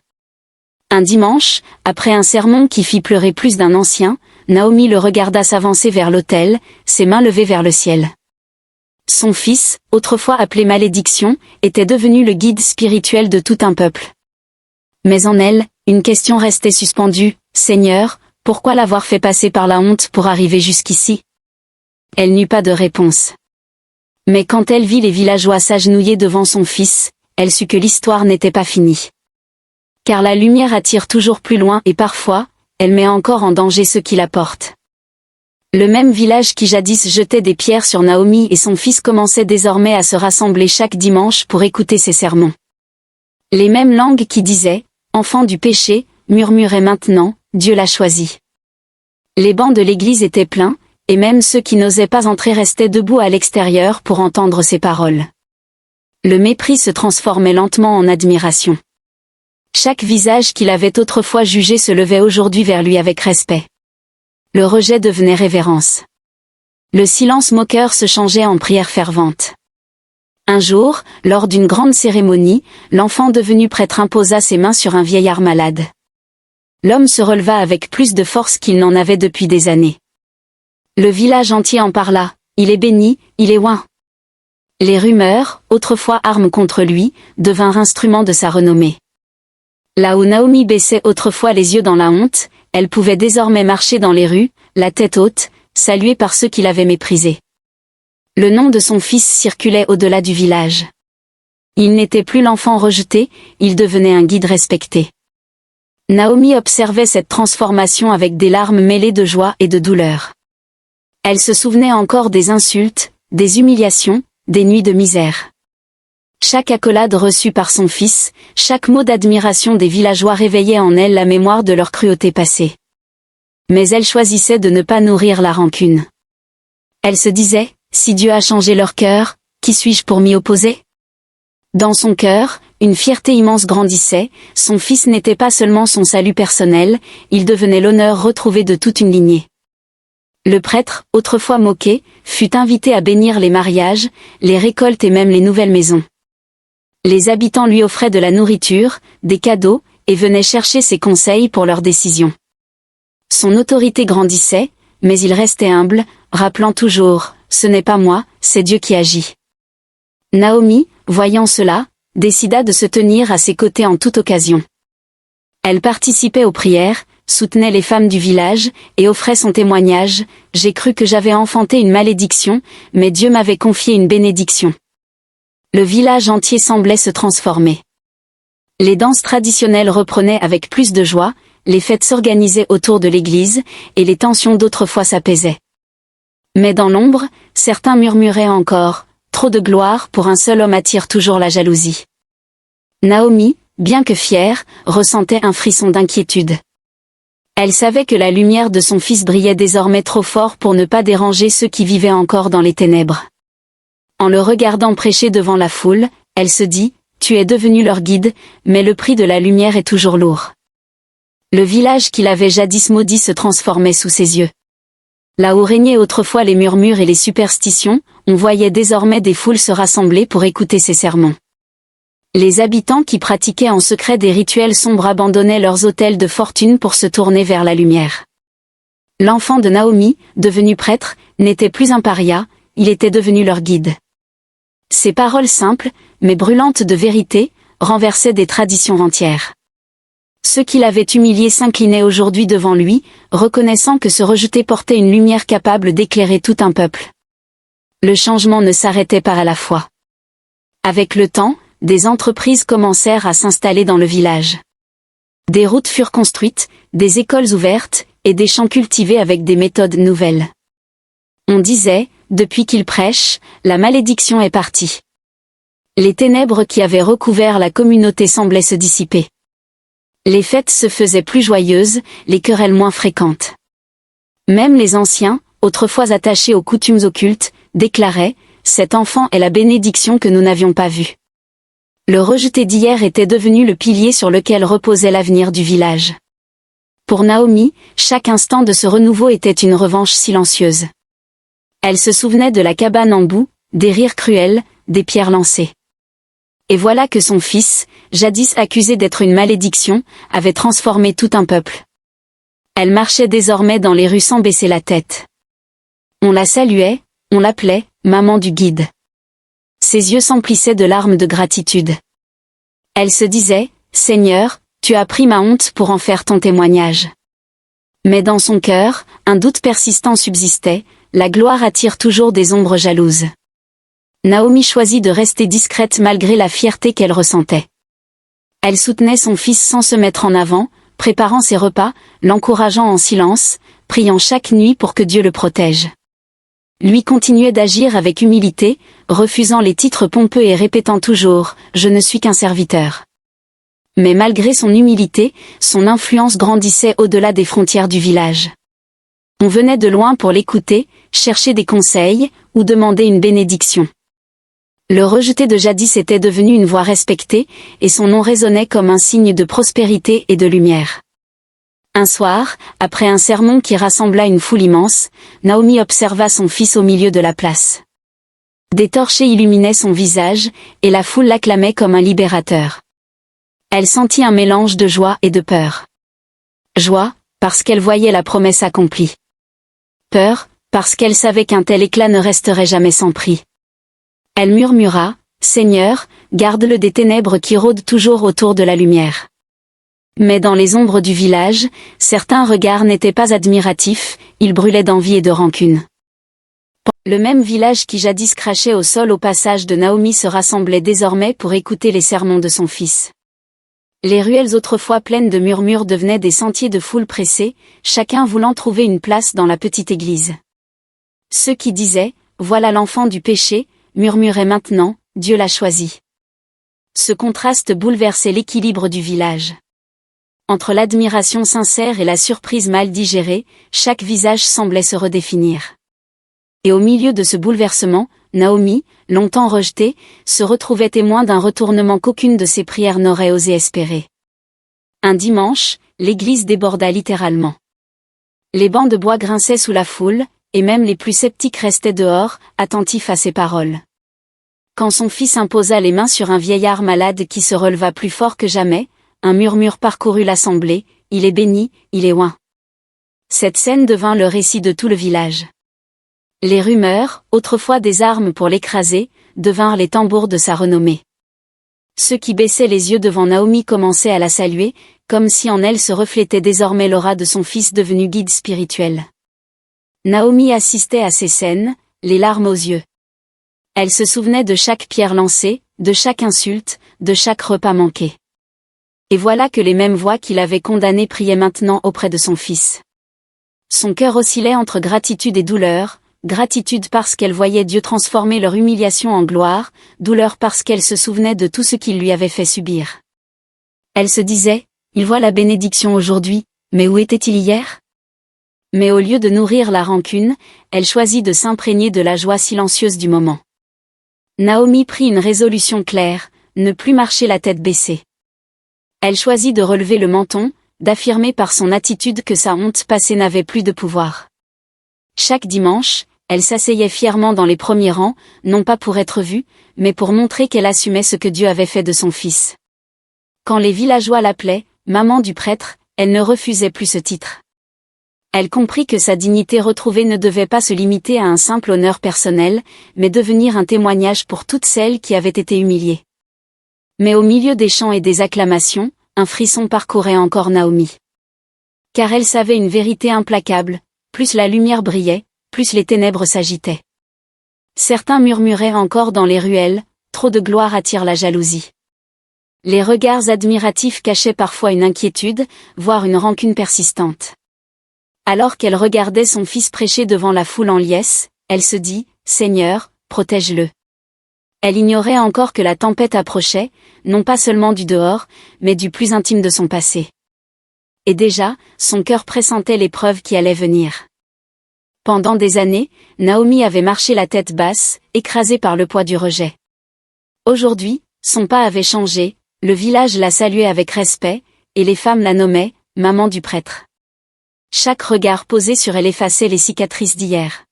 Un dimanche, après un sermon qui fit pleurer plus d'un ancien, Naomi le regarda s'avancer vers l'autel, ses mains levées vers le ciel. Son fils, autrefois appelé Malédiction, était devenu le guide spirituel de tout un peuple. Mais en elle, une question restait suspendue, « Seigneur, pourquoi l'avoir fait passer par la honte pour arriver jusqu'ici ?» Elle n'eut pas de réponse. Mais quand elle vit les villageois s'agenouiller devant son fils, elle sut que l'histoire n'était pas finie. Car la lumière attire toujours plus loin et parfois, elle met encore en danger ceux qui la portent. Le même village qui jadis jetait des pierres sur Naomi et son fils commençait désormais à se rassembler chaque dimanche pour écouter ses sermons. Les mêmes langues qui disaient « Enfant du péché » murmuraient maintenant « Dieu l'a choisi ». Les bancs de l'église étaient pleins, et même ceux qui n'osaient pas entrer restaient debout à l'extérieur pour entendre ses paroles. Le mépris se transformait lentement en admiration. Chaque visage qu'il avait autrefois jugé se levait aujourd'hui vers lui avec respect. Le rejet devenait révérence. Le silence moqueur se changeait en prière fervente. Un jour, lors d'une grande cérémonie, l'enfant devenu prêtre imposa ses mains sur un vieillard malade. L'homme se releva avec plus de force qu'il n'en avait depuis des années. Le village entier en parla, « Il est béni, il est oint ». Les rumeurs, autrefois armes contre lui, devinrent instruments de sa renommée. Là où Naomi baissait autrefois les yeux dans la honte, elle pouvait désormais marcher dans les rues, la tête haute, saluée par ceux qui l'avaient méprisée. Le nom de son fils circulait au-delà du village. Il n'était plus l'enfant rejeté, il devenait un guide respecté. Naomi observait cette transformation avec des larmes mêlées de joie et de douleur. Elle se souvenait encore des insultes, des humiliations, des nuits de misère. Chaque accolade reçue par son fils, chaque mot d'admiration des villageois réveillait en elle la mémoire de leur cruauté passée. Mais elle choisissait de ne pas nourrir la rancune. Elle se disait, si Dieu a changé leur cœur, qui suis-je pour m'y opposer? Dans son cœur, une fierté immense grandissait, son fils n'était pas seulement son salut personnel, il devenait l'honneur retrouvé de toute une lignée. Le prêtre, autrefois moqué, fut invité à bénir les mariages, les récoltes et même les nouvelles maisons. Les habitants lui offraient de la nourriture, des cadeaux, et venaient chercher ses conseils pour leurs décisions. Son autorité grandissait, mais il restait humble, rappelant toujours, ce n'est pas moi, c'est Dieu qui agit. Naomi, voyant cela, décida de se tenir à ses côtés en toute occasion. Elle participait aux prières, soutenait les femmes du village, et offrait son témoignage, j'ai cru que j'avais enfanté une malédiction, mais Dieu m'avait confié une bénédiction. Le village entier semblait se transformer. Les danses traditionnelles reprenaient avec plus de joie, les fêtes s'organisaient autour de l'église, et les tensions d'autrefois s'apaisaient. Mais dans l'ombre, certains murmuraient encore, trop de gloire pour un seul homme attire toujours la jalousie. Naomi, bien que fière, ressentait un frisson d'inquiétude. Elle savait que la lumière de son fils brillait désormais trop fort pour ne pas déranger ceux qui vivaient encore dans les ténèbres. En le regardant prêcher devant la foule, elle se dit, tu es devenu leur guide, mais le prix de la lumière est toujours lourd. Le village qu'il avait jadis maudit se transformait sous ses yeux. Là où régnaient autrefois les murmures et les superstitions, on voyait désormais des foules se rassembler pour écouter ses sermons. Les habitants qui pratiquaient en secret des rituels sombres abandonnaient leurs autels de fortune pour se tourner vers la lumière. L'enfant de Naomi, devenu prêtre, n'était plus un paria, il était devenu leur guide. Ses paroles simples, mais brûlantes de vérité, renversaient des traditions entières. Ceux qui l'avaient humilié s'inclinaient aujourd'hui devant lui, reconnaissant que ce rejeté portait une lumière capable d'éclairer tout un peuple. Le changement ne s'arrêtait pas à la fois. Avec le temps, des entreprises commencèrent à s'installer dans le village. Des routes furent construites, des écoles ouvertes, et des champs cultivés avec des méthodes nouvelles. On disait, depuis qu'il prêche, la malédiction est partie. Les ténèbres qui avaient recouvert la communauté semblaient se dissiper. Les fêtes se faisaient plus joyeuses, les querelles moins fréquentes. Même les anciens, autrefois attachés aux coutumes occultes, déclaraient, cet enfant est la bénédiction que nous n'avions pas vue. Le rejeté d'hier était devenu le pilier sur lequel reposait l'avenir du village. Pour Naomi, chaque instant de ce renouveau était une revanche silencieuse. Elle se souvenait de la cabane en boue, des rires cruels, des pierres lancées. Et voilà que son fils, jadis accusé d'être une malédiction, avait transformé tout un peuple. Elle marchait désormais dans les rues sans baisser la tête. On la saluait, on l'appelait « maman du guide ». Ses yeux s'emplissaient de larmes de gratitude. Elle se disait, « Seigneur, tu as pris ma honte pour en faire ton témoignage. » Mais dans son cœur, un doute persistant subsistait, la gloire attire toujours des ombres jalouses. Naomi choisit de rester discrète malgré la fierté qu'elle ressentait. Elle soutenait son fils sans se mettre en avant, préparant ses repas, l'encourageant en silence, priant chaque nuit pour que Dieu le protège. Lui continuait d'agir avec humilité, refusant les titres pompeux et répétant toujours « Je ne suis qu'un serviteur ». Mais malgré son humilité, son influence grandissait au-delà des frontières du village. On venait de loin pour l'écouter, chercher des conseils, ou demander une bénédiction. Le rejeté de jadis était devenu une voix respectée, et son nom résonnait comme un signe de prospérité et de lumière. Un soir, après un sermon qui rassembla une foule immense, Naomi observa son fils au milieu de la place. Des torchers illuminaient son visage, et la foule l'acclamait comme un libérateur. Elle sentit un mélange de joie et de peur. Joie, parce qu'elle voyait la promesse accomplie. Peur, parce qu'elle savait qu'un tel éclat ne resterait jamais sans prix. Elle murmura, « Seigneur, garde-le des ténèbres qui rôdent toujours autour de la lumière. » Mais dans les ombres du village, certains regards n'étaient pas admiratifs, ils brûlaient d'envie et de rancune. Le même village qui jadis crachait au sol au passage de Naomi se rassemblait désormais pour écouter les sermons de son fils. Les ruelles autrefois pleines de murmures devenaient des sentiers de foule pressée, chacun voulant trouver une place dans la petite église. Ceux qui disaient « Voilà l'enfant du péché » murmuraient maintenant « Dieu l'a choisi ». Ce contraste bouleversait l'équilibre du village. Entre l'admiration sincère et la surprise mal digérée, chaque visage semblait se redéfinir. Et au milieu de ce bouleversement, Naomi, longtemps rejetée, se retrouvait témoin d'un retournement qu'aucune de ses prières n'aurait osé espérer. Un dimanche, l'église déborda littéralement. Les bancs de bois grinçaient sous la foule, et même les plus sceptiques restaient dehors, attentifs à ses paroles. Quand son fils imposa les mains sur un vieillard malade qui se releva plus fort que jamais, un murmure parcourut l'assemblée, « Il est béni, il est oint ». Cette scène devint le récit de tout le village. Les rumeurs, autrefois des armes pour l'écraser, devinrent les tambours de sa renommée. Ceux qui baissaient les yeux devant Naomi commençaient à la saluer, comme si en elle se reflétait désormais l'aura de son fils devenu guide spirituel. Naomi assistait à ces scènes, les larmes aux yeux. Elle se souvenait de chaque pierre lancée, de chaque insulte, de chaque repas manqué. Et voilà que les mêmes voix qui l'avaient condamnée priaient maintenant auprès de son fils. Son cœur oscillait entre gratitude et douleur, gratitude parce qu'elle voyait Dieu transformer leur humiliation en gloire, douleur parce qu'elle se souvenait de tout ce qu'il lui avait fait subir. Elle se disait, il voit la bénédiction aujourd'hui, mais où était-il hier? Mais au lieu de nourrir la rancune, elle choisit de s'imprégner de la joie silencieuse du moment. Naomi prit une résolution claire, ne plus marcher la tête baissée. Elle choisit de relever le menton, d'affirmer par son attitude que sa honte passée n'avait plus de pouvoir. Chaque dimanche, elle s'asseyait fièrement dans les premiers rangs, non pas pour être vue, mais pour montrer qu'elle assumait ce que Dieu avait fait de son fils. Quand les villageois l'appelaient « maman du prêtre », elle ne refusait plus ce titre. Elle comprit que sa dignité retrouvée ne devait pas se limiter à un simple honneur personnel, mais devenir un témoignage pour toutes celles qui avaient été humiliées. Mais au milieu des chants et des acclamations, un frisson parcourait encore Naomi. Car elle savait une vérité implacable, plus la lumière brillait, plus les ténèbres s'agitaient. Certains murmuraient encore dans les ruelles, trop de gloire attire la jalousie. Les regards admiratifs cachaient parfois une inquiétude, voire une rancune persistante. Alors qu'elle regardait son fils prêcher devant la foule en liesse, elle se dit, « Seigneur, protège-le ». Elle ignorait encore que la tempête approchait, non pas seulement du dehors, mais du plus intime de son passé. Et déjà, son cœur pressentait l'épreuve qui allait venir. Pendant des années, Naomi avait marché la tête basse, écrasée par le poids du rejet. Aujourd'hui, son pas avait changé, le village la saluait avec respect, et les femmes la nommaient « maman du prêtre ». Chaque regard posé sur elle effaçait les cicatrices d'hier.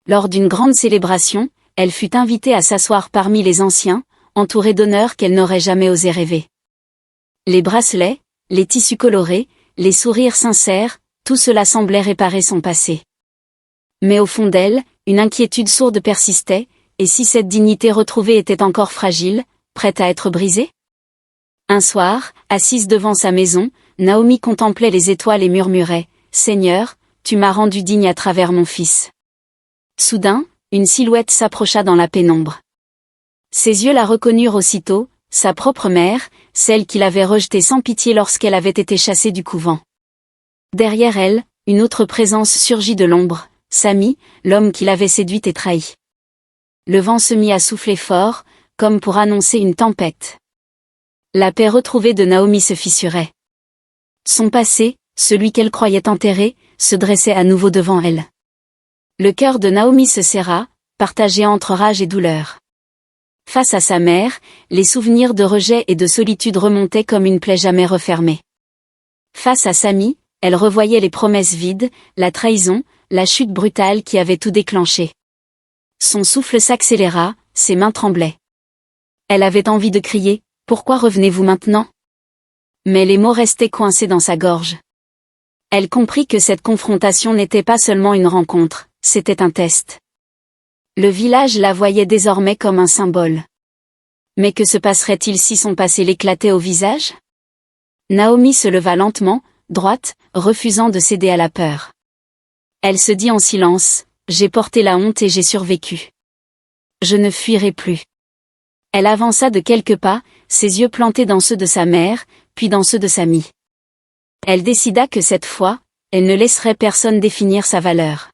Lors d'une grande célébration, elle fut invitée à s'asseoir parmi les anciens, entourée d'honneurs qu'elle n'aurait jamais osé rêver. Les bracelets, les tissus colorés, les sourires sincères, tout cela semblait réparer son passé. Mais au fond d'elle, une inquiétude sourde persistait, et si cette dignité retrouvée était encore fragile, prête à être brisée? Un soir, assise devant sa maison, Naomi contemplait les étoiles et murmurait « Seigneur, tu m'as rendu digne à travers mon fils. » Soudain, une silhouette s'approcha dans la pénombre. Ses yeux la reconnurent aussitôt, sa propre mère, celle qui l'avait rejetée sans pitié lorsqu'elle avait été chassée du couvent. Derrière elle, une autre présence surgit de l'ombre, Sami, l'homme qui l'avait séduite et trahie. Le vent se mit à souffler fort, comme pour annoncer une tempête. La paix retrouvée de Naomi se fissurait. Son passé, celui qu'elle croyait enterré, se dressait à nouveau devant elle. Le cœur de Naomi se serra, partagé entre rage et douleur. Face à sa mère, les souvenirs de rejet et de solitude remontaient comme une plaie jamais refermée. Face à Sami, elle revoyait les promesses vides, la trahison, la chute brutale qui avait tout déclenché. Son souffle s'accéléra, ses mains tremblaient. Elle avait envie de crier « Pourquoi revenez-vous maintenant ?» Mais les mots restaient coincés dans sa gorge. Elle comprit que cette confrontation n'était pas seulement une rencontre, c'était un test. Le village la voyait désormais comme un symbole. Mais que se passerait-il si son passé l'éclatait au visage? Naomi se leva lentement, droite, refusant de céder à la peur. Elle se dit en silence, « J'ai porté la honte et j'ai survécu. Je ne fuirai plus. » Elle avança de quelques pas, ses yeux plantés dans ceux de sa mère, puis dans ceux de Sami. Elle décida que cette fois, elle ne laisserait personne définir sa valeur.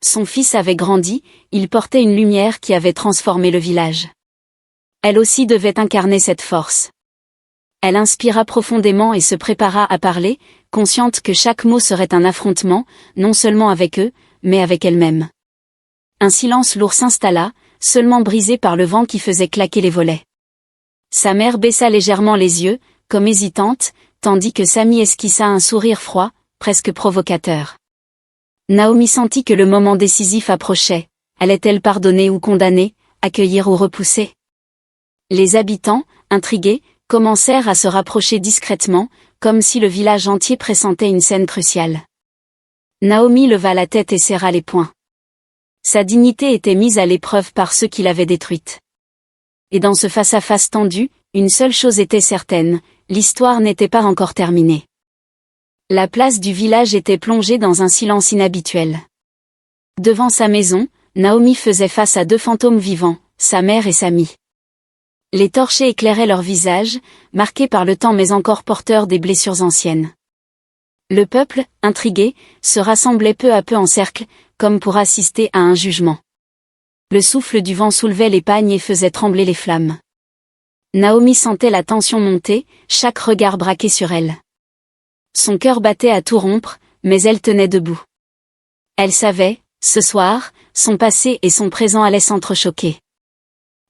Son fils avait grandi, il portait une lumière qui avait transformé le village. Elle aussi devait incarner cette force. Elle inspira profondément et se prépara à parler, consciente que chaque mot serait un affrontement, non seulement avec eux, mais avec elle-même. Un silence lourd s'installa, seulement brisé par le vent qui faisait claquer les volets. Sa mère baissa légèrement les yeux, comme hésitante, tandis que Sami esquissa un sourire froid, presque provocateur. Naomi sentit que le moment décisif approchait. Allait-elle pardonner ou condamner, accueillir ou repousser? Les habitants, intrigués, commencèrent à se rapprocher discrètement, comme si le village entier pressentait une scène cruciale. Naomi leva la tête et serra les poings. Sa dignité était mise à l'épreuve par ceux qui l'avaient détruite. Et dans ce face-à-face tendu, une seule chose était certaine, l'histoire n'était pas encore terminée. La place du village était plongée dans un silence inhabituel. Devant sa maison, Naomi faisait face à deux fantômes vivants, sa mère et Sami. Les torchers éclairaient leurs visages, marqués par le temps mais encore porteurs des blessures anciennes. Le peuple, intrigué, se rassemblait peu à peu en cercle, comme pour assister à un jugement. Le souffle du vent soulevait les pagnes et faisait trembler les flammes. Naomi sentait la tension monter, chaque regard braqué sur elle. Son cœur battait à tout rompre, mais elle tenait debout. Elle savait, ce soir, son passé et son présent allaient s'entrechoquer.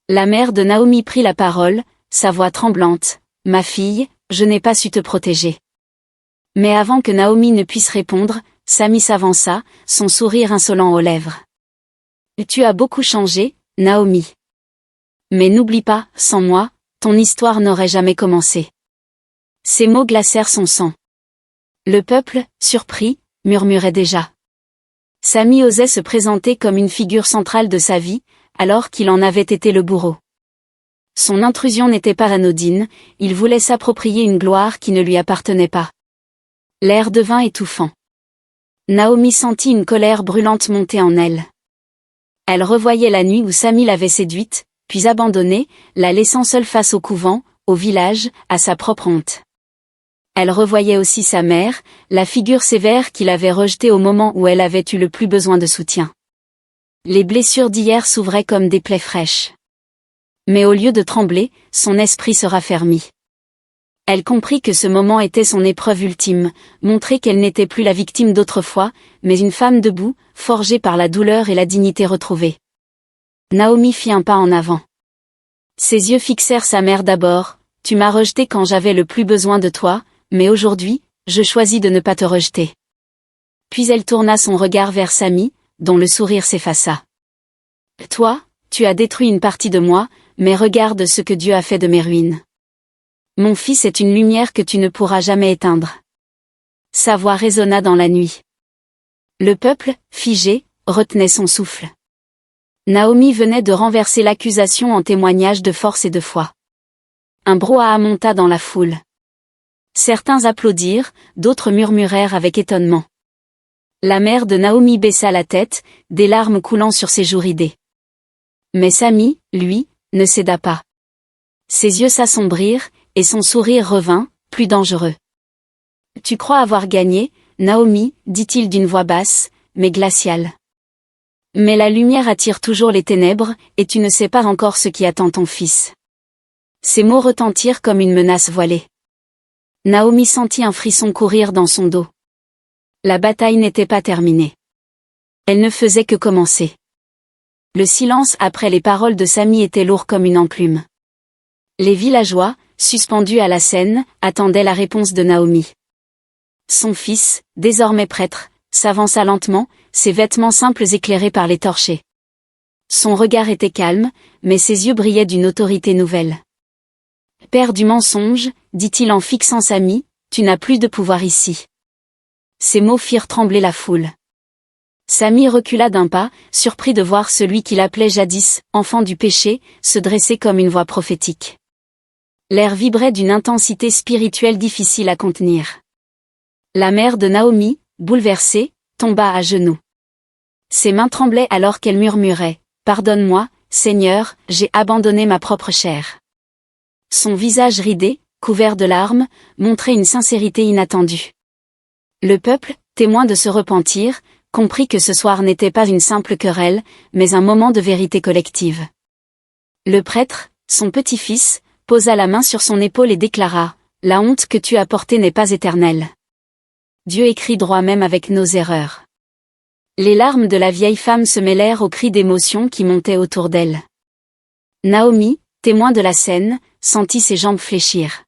La mère de Naomi prit la parole, sa voix tremblante. « Ma fille, je n'ai pas su te protéger. » Mais avant que Naomi ne puisse répondre, Sami s'avança, son sourire insolent aux lèvres. « Tu as beaucoup changé, Naomi. Mais n'oublie pas, sans moi, ton histoire n'aurait jamais commencé. » Ces mots glacèrent son sang. Le peuple, surpris, murmurait déjà. Sami osait se présenter comme une figure centrale de sa vie, alors qu'il en avait été le bourreau. Son intrusion n'était pas anodine, il voulait s'approprier une gloire qui ne lui appartenait pas. L'air devint étouffant. Naomi sentit une colère brûlante monter en elle. Elle revoyait la nuit où Sami l'avait séduite, puis abandonnée, la laissant seule face au couvent, au village, à sa propre honte. Elle revoyait aussi sa mère, la figure sévère qu'il avait rejetée au moment où elle avait eu le plus besoin de soutien. Les blessures d'hier s'ouvraient comme des plaies fraîches. Mais au lieu de trembler, son esprit se raffermit. Elle comprit que ce moment était son épreuve ultime, montrer qu'elle n'était plus la victime d'autrefois, mais une femme debout, forgée par la douleur et la dignité retrouvée. Naomi fit un pas en avant. Ses yeux fixèrent sa mère d'abord. « Tu m'as rejeté quand j'avais le plus besoin de toi, mais aujourd'hui, je choisis de ne pas te rejeter. » Puis elle tourna son regard vers Sami, dont le sourire s'effaça. « Toi, tu as détruit une partie de moi, mais regarde ce que Dieu a fait de mes ruines. Mon fils est une lumière que tu ne pourras jamais éteindre. » Sa voix résonna dans la nuit. Le peuple, figé, retenait son souffle. Naomi venait de renverser l'accusation en témoignage de force et de foi. Un brouhaha monta dans la foule. Certains applaudirent, d'autres murmurèrent avec étonnement. La mère de Naomi baissa la tête, des larmes coulant sur ses joues ridées. Mais Sami, lui, ne céda pas. Ses yeux s'assombrirent, et son sourire revint, plus dangereux. « Tu crois avoir gagné, Naomi, dit-il d'une voix basse, mais glaciale. Mais la lumière attire toujours les ténèbres, et tu ne sais pas encore ce qui attend ton fils. » Ces mots retentirent comme une menace voilée. Naomi sentit un frisson courir dans son dos. La bataille n'était pas terminée. Elle ne faisait que commencer. Le silence après les paroles de Sami était lourd comme une enclume. Les villageois, suspendus à la scène, attendaient la réponse de Naomi. Son fils, désormais prêtre, s'avança lentement, ses vêtements simples éclairés par les torchers. Son regard était calme, mais ses yeux brillaient d'une autorité nouvelle. « Père du mensonge, dit-il en fixant Sami, tu n'as plus de pouvoir ici. » Ces mots firent trembler la foule. Sami recula d'un pas, surpris de voir celui qu'il appelait jadis « enfant du péché » se dresser comme une voix prophétique. L'air vibrait d'une intensité spirituelle difficile à contenir. La mère de Naomi, bouleversée, tomba à genoux. Ses mains tremblaient alors qu'elle murmurait « Pardonne-moi, Seigneur, j'ai abandonné ma propre chair. » Son visage ridé, couvert de larmes, montrait une sincérité inattendue. Le peuple, témoin de ce repentir, comprit que ce soir n'était pas une simple querelle, mais un moment de vérité collective. Le prêtre, son petit-fils, posa la main sur son épaule et déclara « La honte que tu as portée n'est pas éternelle. Dieu écrit droit même avec nos erreurs. » Les larmes de la vieille femme se mêlèrent aux cris d'émotion qui montaient autour d'elle. Naomi, témoin de la scène, sentit ses jambes fléchir.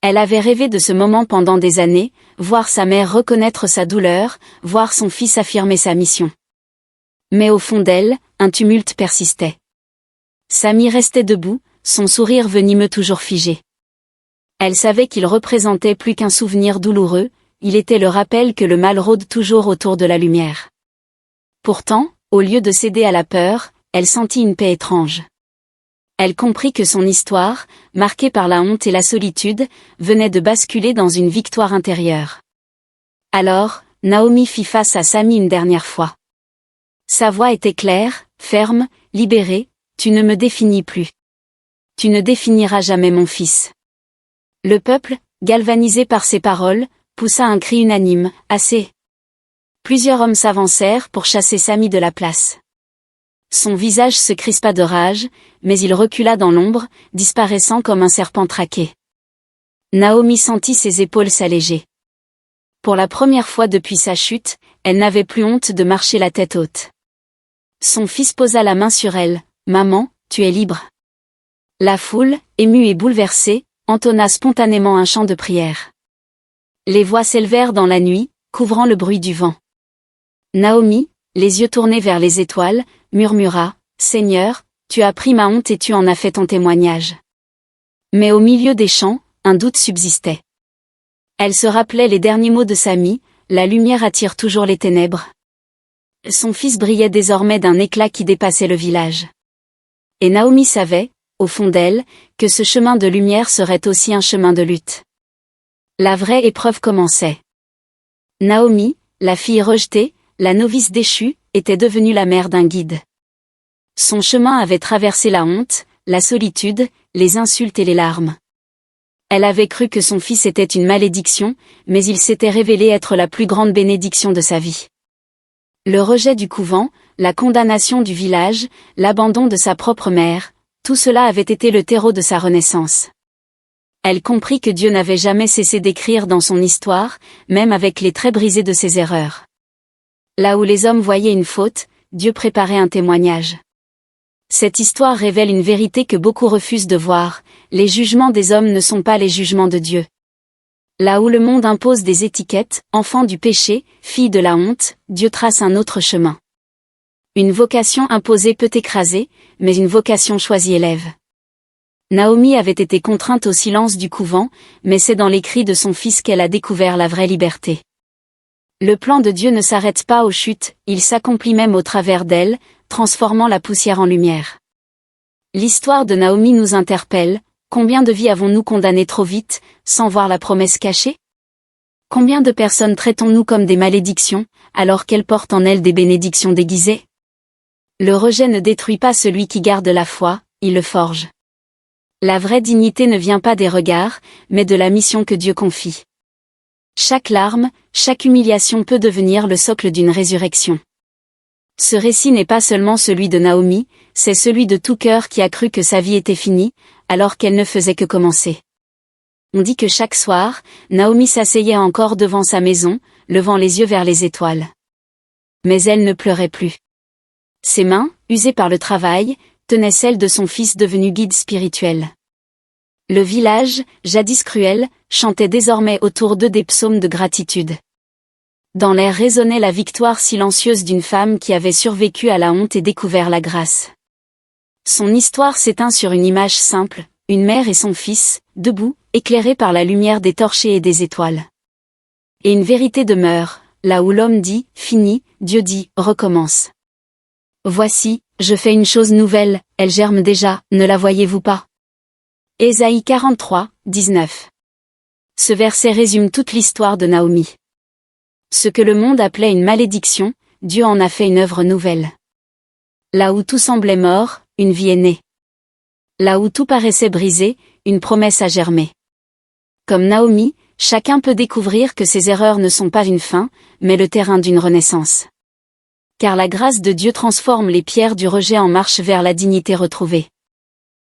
Elle avait rêvé de ce moment pendant des années, voir sa mère reconnaître sa douleur, voir son fils affirmer sa mission. Mais au fond d'elle, un tumulte persistait. Samy restait debout, son sourire venimeux toujours figé. Elle savait qu'il représentait plus qu'un souvenir douloureux, il était le rappel que le mal rôde toujours autour de la lumière. Pourtant, au lieu de céder à la peur, elle sentit une paix étrange. Elle comprit que son histoire, marquée par la honte et la solitude, venait de basculer dans une victoire intérieure. Alors, Naomi fit face à Samy une dernière fois. Sa voix était claire, ferme, libérée, « Tu ne me définis plus. Tu ne définiras jamais mon fils. » Le peuple, galvanisé par ces paroles, poussa un cri unanime, « Assez !» Plusieurs hommes s'avancèrent pour chasser Samy de la place. Son visage se crispa de rage, mais il recula dans l'ombre, disparaissant comme un serpent traqué. Naomi sentit ses épaules s'alléger. Pour la première fois depuis sa chute, elle n'avait plus honte de marcher la tête haute. Son fils posa la main sur elle. « Maman, tu es libre. » La foule, émue et bouleversée, entonna spontanément un chant de prière. Les voix s'élevèrent dans la nuit, couvrant le bruit du vent. Naomi, les yeux tournés vers les étoiles, murmura « Seigneur, tu as pris ma honte et tu en as fait ton témoignage. » Mais au milieu des chants, un doute subsistait. Elle se rappelait les derniers mots de Samy, « La lumière attire toujours les ténèbres. » Son fils brillait désormais d'un éclat qui dépassait le village. Et Naomi savait, au fond d'elle, que ce chemin de lumière serait aussi un chemin de lutte. La vraie épreuve commençait. Naomi, la fille rejetée, la novice déchue, était devenue la mère d'un guide. Son chemin avait traversé la honte, la solitude, les insultes et les larmes. Elle avait cru que son fils était une malédiction, mais il s'était révélé être la plus grande bénédiction de sa vie. Le rejet du couvent, la condamnation du village, l'abandon de sa propre mère, tout cela avait été le terreau de sa renaissance. Elle comprit que Dieu n'avait jamais cessé d'écrire dans son histoire, même avec les traits brisés de ses erreurs. Là où les hommes voyaient une faute, Dieu préparait un témoignage. Cette histoire révèle une vérité que beaucoup refusent de voir, les jugements des hommes ne sont pas les jugements de Dieu. Là où le monde impose des étiquettes, enfant du péché, fille de la honte, Dieu trace un autre chemin. Une vocation imposée peut écraser, mais une vocation choisie élève. Naomi avait été contrainte au silence du couvent, mais c'est dans les cris de son fils qu'elle a découvert la vraie liberté. Le plan de Dieu ne s'arrête pas aux chutes, il s'accomplit même au travers d'elles, transformant la poussière en lumière. L'histoire de Naomi nous interpelle. Combien de vies avons-nous condamnées trop vite, sans voir la promesse cachée? Combien de personnes traitons-nous comme des malédictions, alors qu'elles portent en elles des bénédictions déguisées? Le rejet ne détruit pas celui qui garde la foi, il le forge. La vraie dignité ne vient pas des regards, mais de la mission que Dieu confie. Chaque larme, chaque humiliation peut devenir le socle d'une résurrection. Ce récit n'est pas seulement celui de Naomi, c'est celui de tout cœur qui a cru que sa vie était finie, alors qu'elle ne faisait que commencer. On dit que chaque soir, Naomi s'asseyait encore devant sa maison, levant les yeux vers les étoiles. Mais elle ne pleurait plus. Ses mains, usées par le travail, tenaient celles de son fils devenu guide spirituel. Le village, jadis cruel, chantait désormais autour d'eux des psaumes de gratitude. Dans l'air résonnait la victoire silencieuse d'une femme qui avait survécu à la honte et découvert la grâce. Son histoire s'éteint sur une image simple, une mère et son fils, debout, éclairés par la lumière des torchers et des étoiles. Et une vérité demeure, là où l'homme dit « fini », Dieu dit « recommence ». Voici, je fais une chose nouvelle, elle germe déjà, ne la voyez-vous pas? Ésaïe 43, 19. Ce verset résume toute l'histoire de Naomi. Ce que le monde appelait une malédiction, Dieu en a fait une œuvre nouvelle. Là où tout semblait mort, une vie est née. Là où tout paraissait brisé, une promesse a germé. Comme Naomi, chacun peut découvrir que ses erreurs ne sont pas une fin, mais le terrain d'une renaissance. Car la grâce de Dieu transforme les pierres du rejet en marche vers la dignité retrouvée.